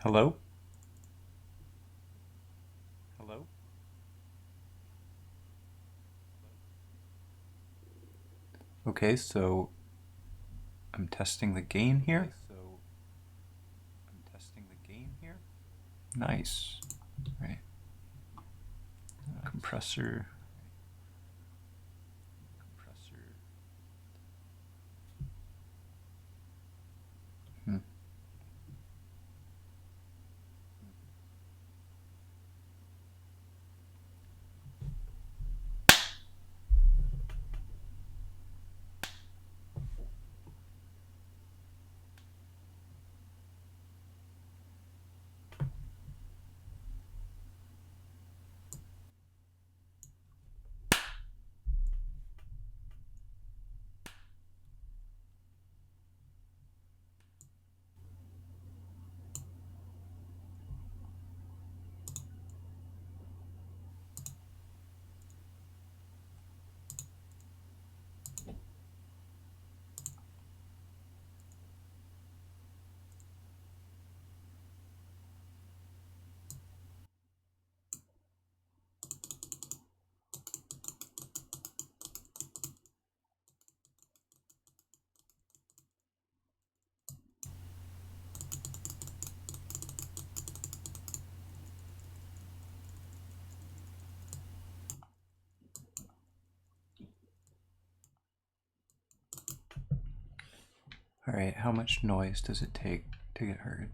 Hello? Hello? Okay, so I'm testing the gain here. Nice. Right. Compressor. Hmm. Alright, how much noise does it take to get heard?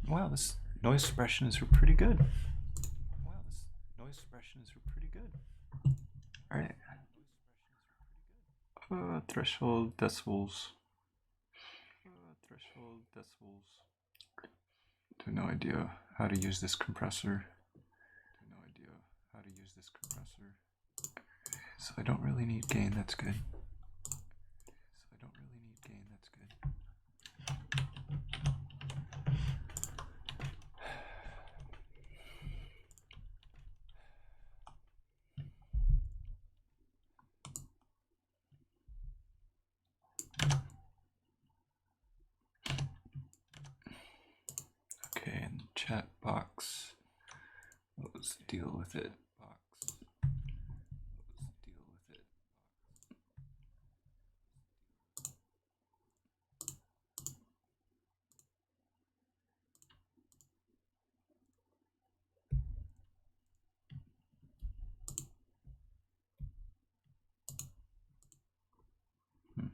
Wow, this noise suppressions are pretty good. Alright. Threshold decibels. I have no idea how to use this compressor. So I don't really need gain, that's good. Okay, and chat box. Let's deal with it. Hmm.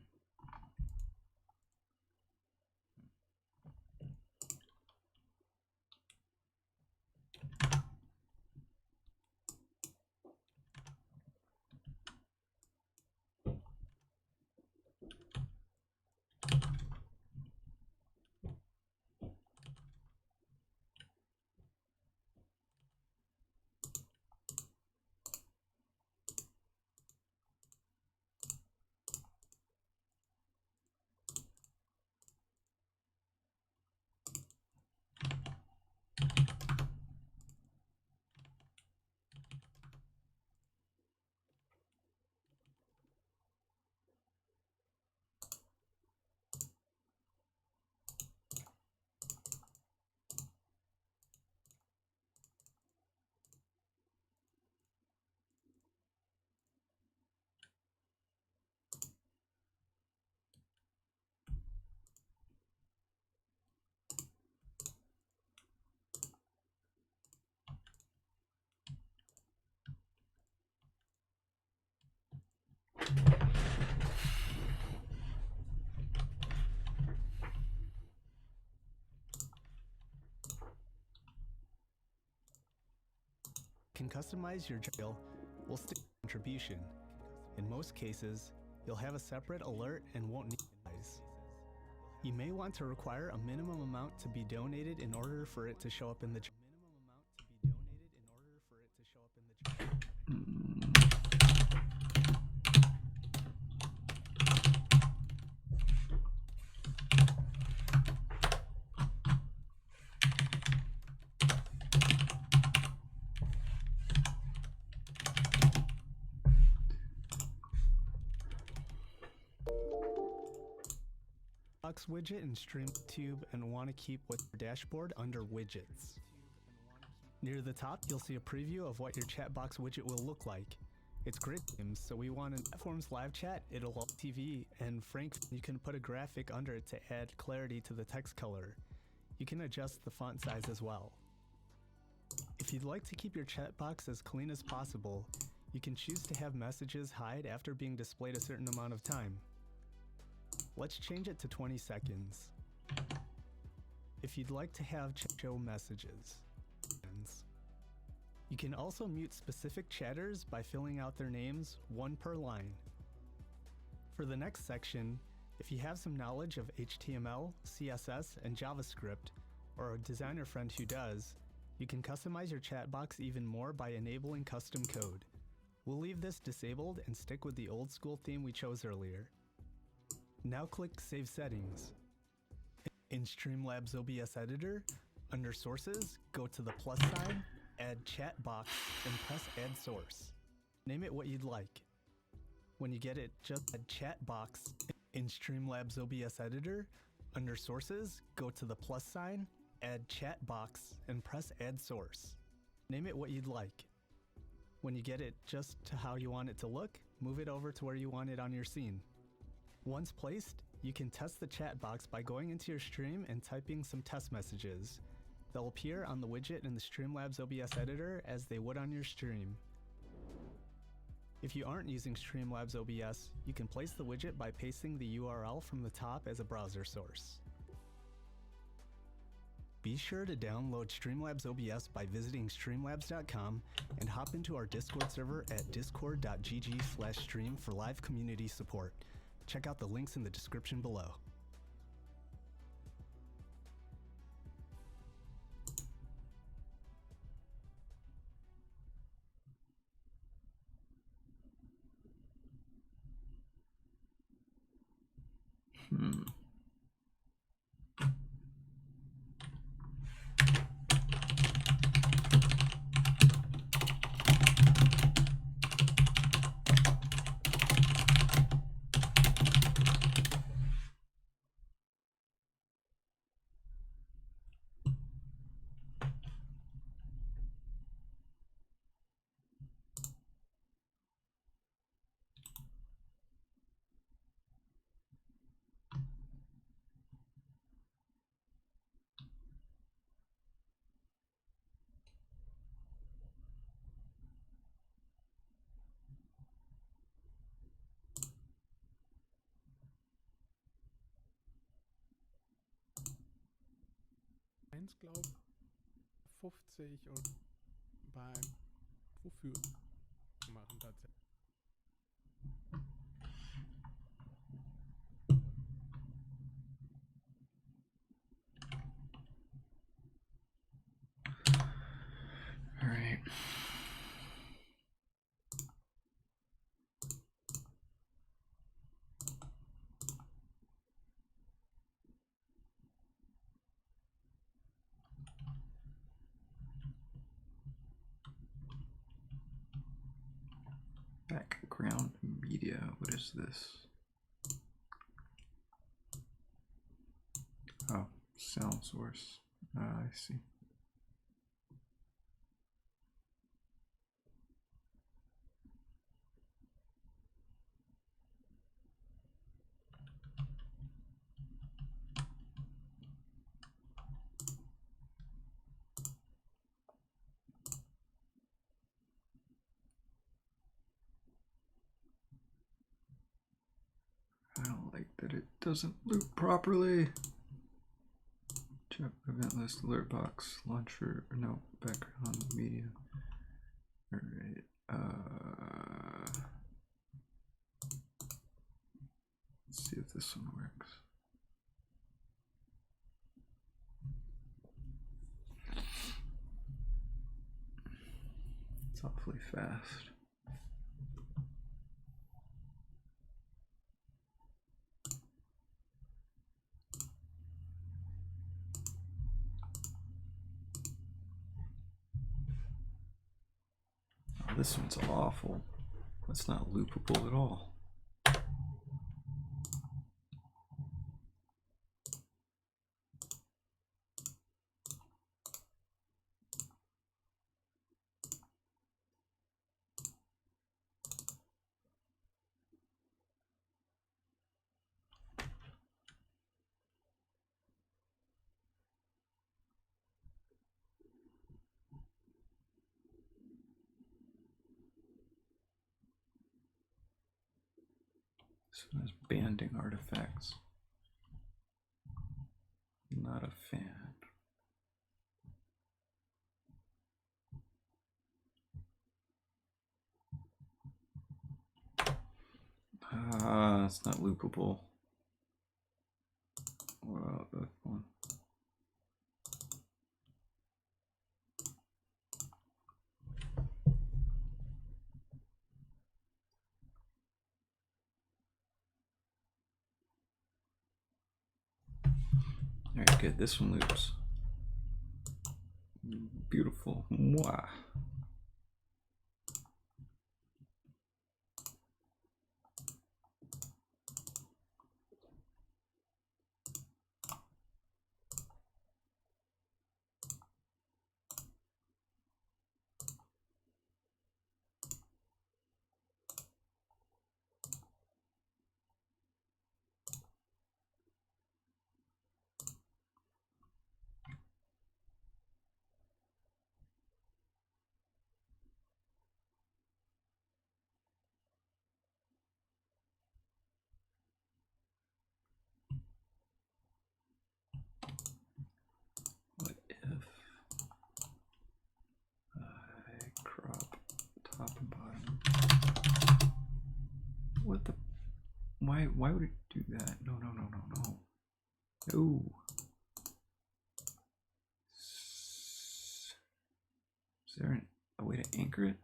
Can customize your jail will stick contribution. In most cases, you'll have a separate alert and won't need eyes. You may want to require a minimum amount to be donated in order for it to show up in the Chatbox widget in StreamTube and want to keep with your dashboard under Widgets. Near the top, you'll see a preview of what your Chatbox widget will look like. It's grid themes, so we want in Platforms Live Chat, it'll all TV, and Frank, you can put a graphic under it to add clarity to the text color. You can adjust the font size as well. If you'd like to keep your chat box as clean as possible, you can choose to have messages hide after being displayed a certain amount of time. Let's change it to 20 seconds. If you'd like to have show messages, you can also mute specific chatters by filling out their names, one per line. For the next section, if you have some knowledge of HTML, CSS, and JavaScript, or a designer friend who does, you can customize your chat box even more by enabling custom code. We'll leave this disabled and stick with the old school theme we chose earlier. Now click Save Settings. In Streamlabs OBS Editor, under Sources, go to the plus sign, add Chat Box, and press Add Source. Name it what you'd like. When you get it, just add Chat Box. In Streamlabs OBS Editor, under Sources, go to the plus sign, add Chat Box, and press Add Source. Name it what you'd like. When you get it just to how you want it to look, move it over to where you want it on your scene. Once placed, you can test the chat box by going into your stream and typing some test messages. They'll appear on the widget in the Streamlabs OBS Editor as they would on your stream. If you aren't using Streamlabs OBS, you can place the widget by pasting the URL from the top as a browser source. Be sure to download Streamlabs OBS by visiting streamlabs.com and hop into our Discord server at discord.gg/stream for live community support. Check out the links in the description below. Glaube 50 und beim wofür machen tatsächlich. All right. Background media, what is this? Oh, sound source. I see. I don't like that it doesn't loop properly. Check event list, alert box, launcher, or no, background media. All right. Let's see if this one works. It's awfully fast. This one's awful. That's not loopable at all. This one has banding artifacts. Not a fan. It's not loopable. What about that one? Alright, good. This one loops. Beautiful. Mwah. What if I crop top and bottom? What the? Why would it do that? No. No. Is there a way to anchor it?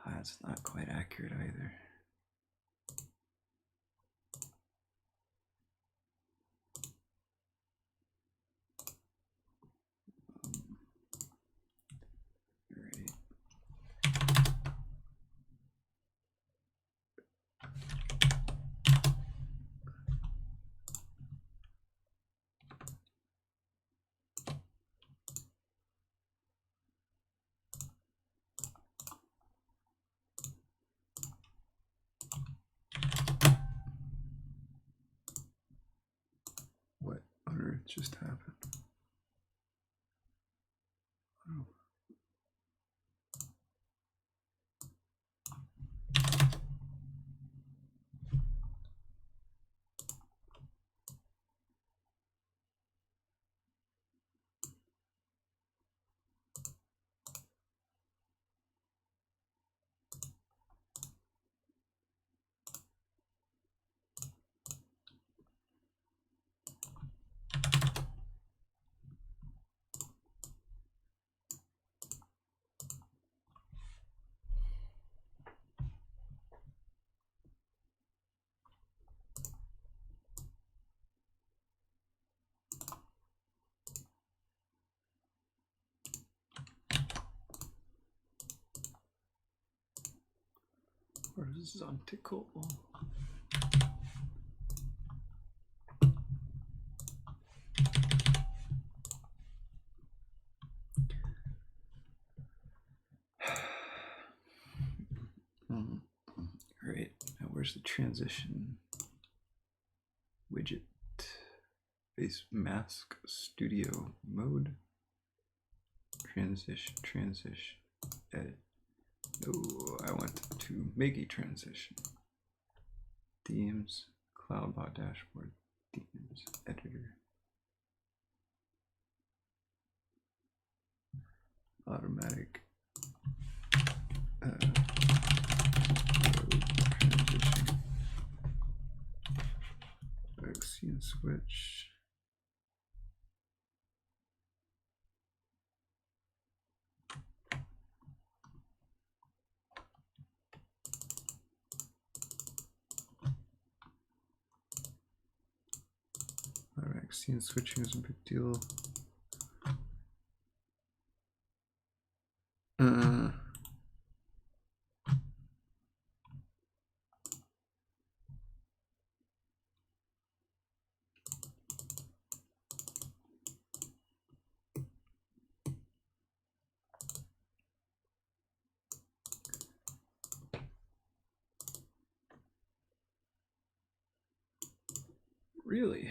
That's not quite accurate either. Right. What on earth just happened? Oh. Horizontal. Right, now where's the transition widget? Face mask studio mode. Transition, edit. No, I want to make a transition. Themes, CloudBot dashboard, themes, editor. Automatic transition. Vaccine switch. Vaccine switching is a big deal. Really?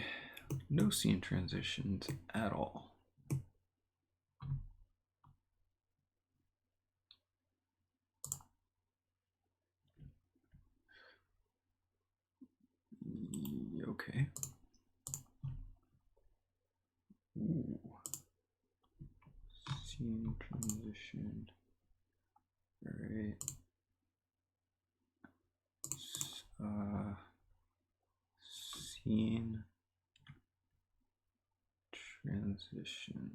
No scene transitions at all. Okay. Ooh. Scene transition. All right. Scene transition.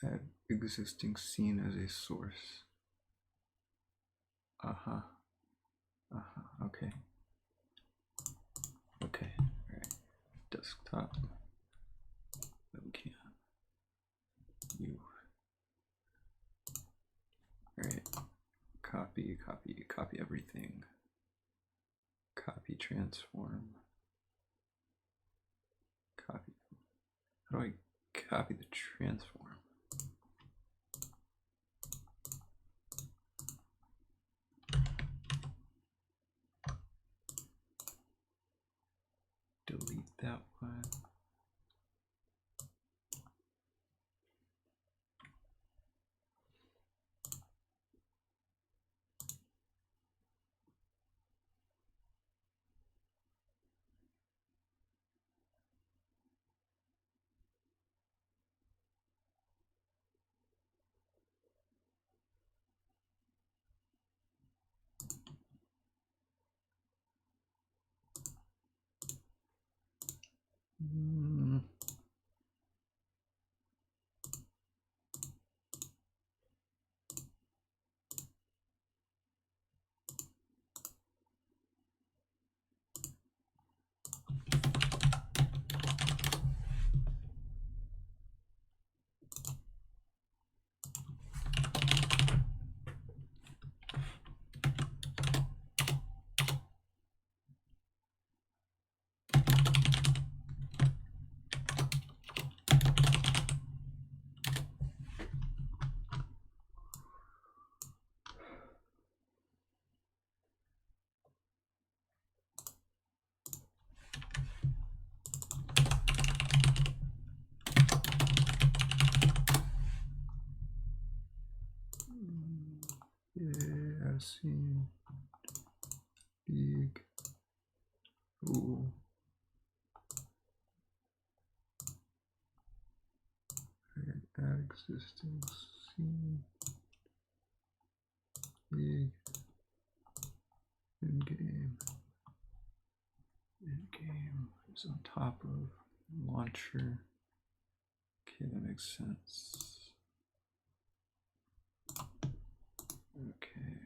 Add existing scene as a source. Okay. Okay. All right. Desktop. Webcam. You. All right. Copy everything. Copy transform. Copy. How do I copy the transform? Delete that one. Yeah, I've seen big. Ooh. Add existing scene. Big. In game. In game is on top of launcher. Okay, that makes sense. Okay,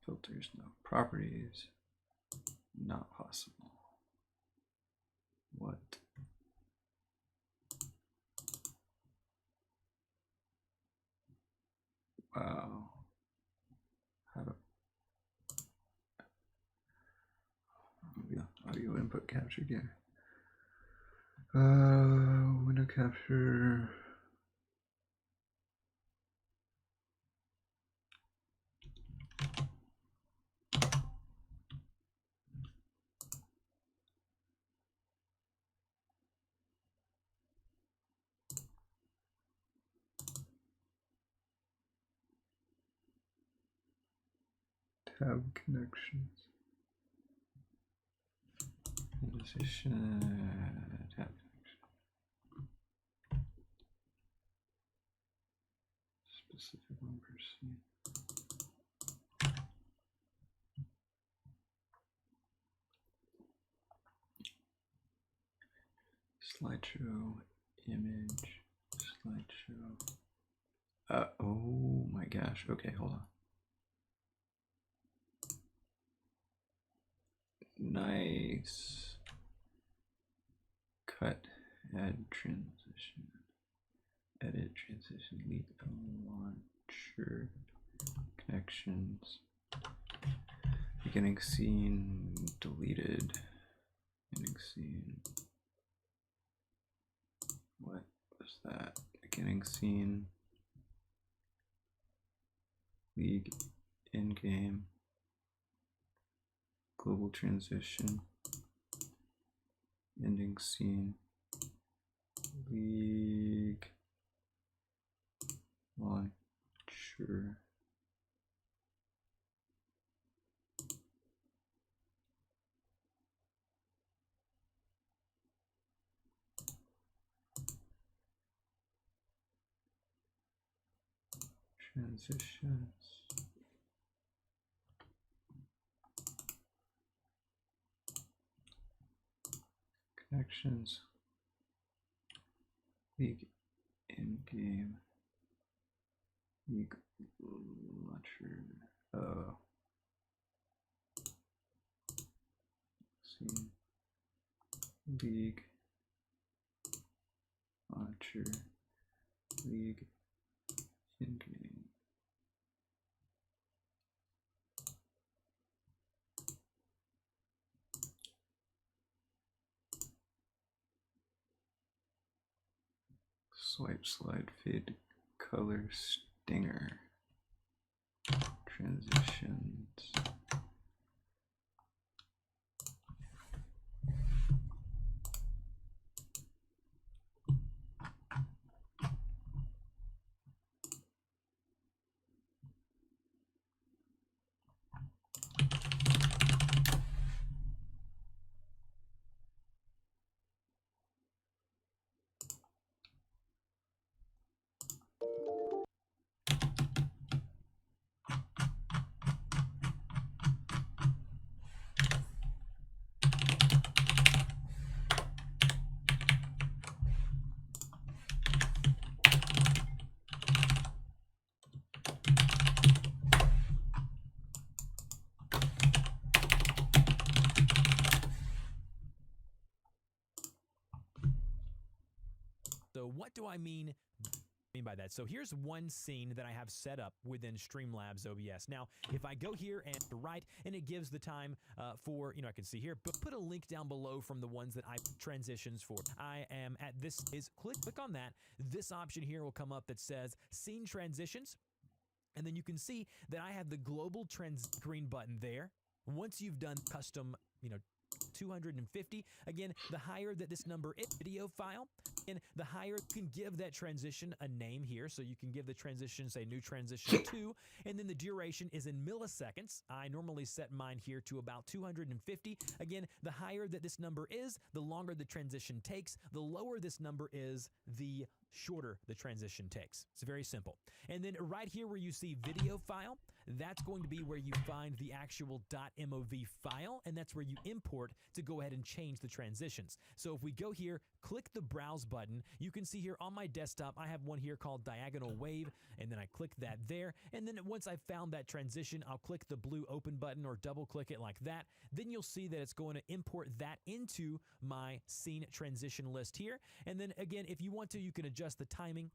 filters, no properties, not possible. What? Wow. How do audio input capture again? Window capture. Tab connections. Position. Tab connection. Specific one person. Slideshow, image, slideshow. Oh my gosh. Okay, hold on. Nice. Cut, add transition, edit transition, lead launcher, connections, beginning scene, deleted, beginning scene. What was that? Beginning scene, league, in-game, global transition, ending scene, league, launcher, transitions, connections, league in-game, league launcher, see, league launcher, league in-game. Swipe, slide, fade, color, stinger, transitions. So what do I mean by that? So here's one scene that I have set up within Streamlabs OBS. Now, if I go here and right, and it gives the time for, I can see here, but put a link down below from the ones that I transitions for. I am at this is click on that. This option here will come up that says scene transitions. And then you can see that I have the global green button there. Once you've done custom, 250. Again, the higher that this number is video file, and the higher you can give that transition a name here. So you can give the transition, say new transition 2, and then the duration is in milliseconds. I normally set mine here to about 250. Again, the higher that this number is, the longer the transition takes. The lower this number is, the shorter the transition takes. It's very simple. And then right here where you see video file, that's going to be where you find the actual .mov file, and that's where you import to go ahead and change the transitions. So if we go here, click the browse button, you can see here on my desktop, I have one here called diagonal wave, and then I click that there, and then once I've found that transition, I'll click the blue open button or double click it like that. Then you'll see that it's going to import that into my scene transition list here. And then again, if you want to, you can adjust the timing.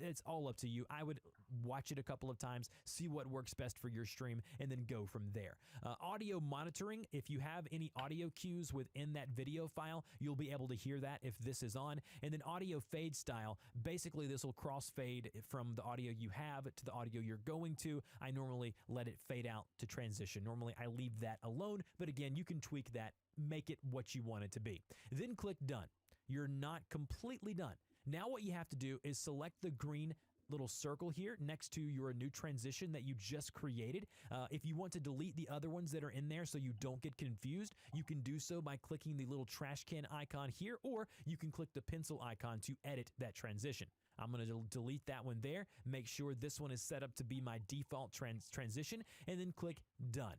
It's all up to you. I would watch it a couple of times, see what works best for your stream, and then go from there. Audio monitoring, if you have any audio cues within that video file, you'll be able to hear that if this is on. And then audio fade style, basically this will crossfade from the audio you have to the audio you're going to. I normally let it fade out to transition. Normally I leave that alone, but again, you can tweak that, make it what you want it to be. Then click done. You're not completely done. Now what you have to do is select the green little circle here next to your new transition that you just created. If you want to delete the other ones that are in there so you don't get confused, you can do so by clicking the little trash can icon here, or you can click the pencil icon to edit that transition. I'm going to delete that one there, make sure this one is set up to be my default transition, and then click done.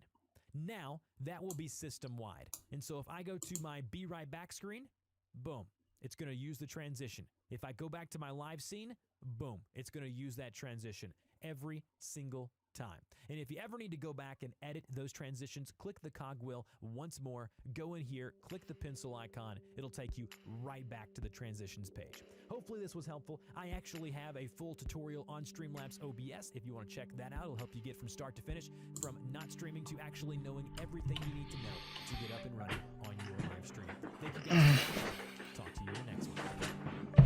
Now that will be system-wide. And so if I go to my Be Right Back screen, boom, it's going to use the transition. If I go back to my live scene, boom, it's going to use that transition every single time. And if you ever need to go back and edit those transitions, click the cogwheel once more, go in here, click the pencil icon. It'll take you right back to the transitions page. Hopefully this was helpful. I actually have a full tutorial on Streamlabs OBS. If you want to check that out, it'll help you get from start to finish, from not streaming to actually knowing everything you need to know to get up and running on your live stream. Thank you guys. Talk to you in the next one.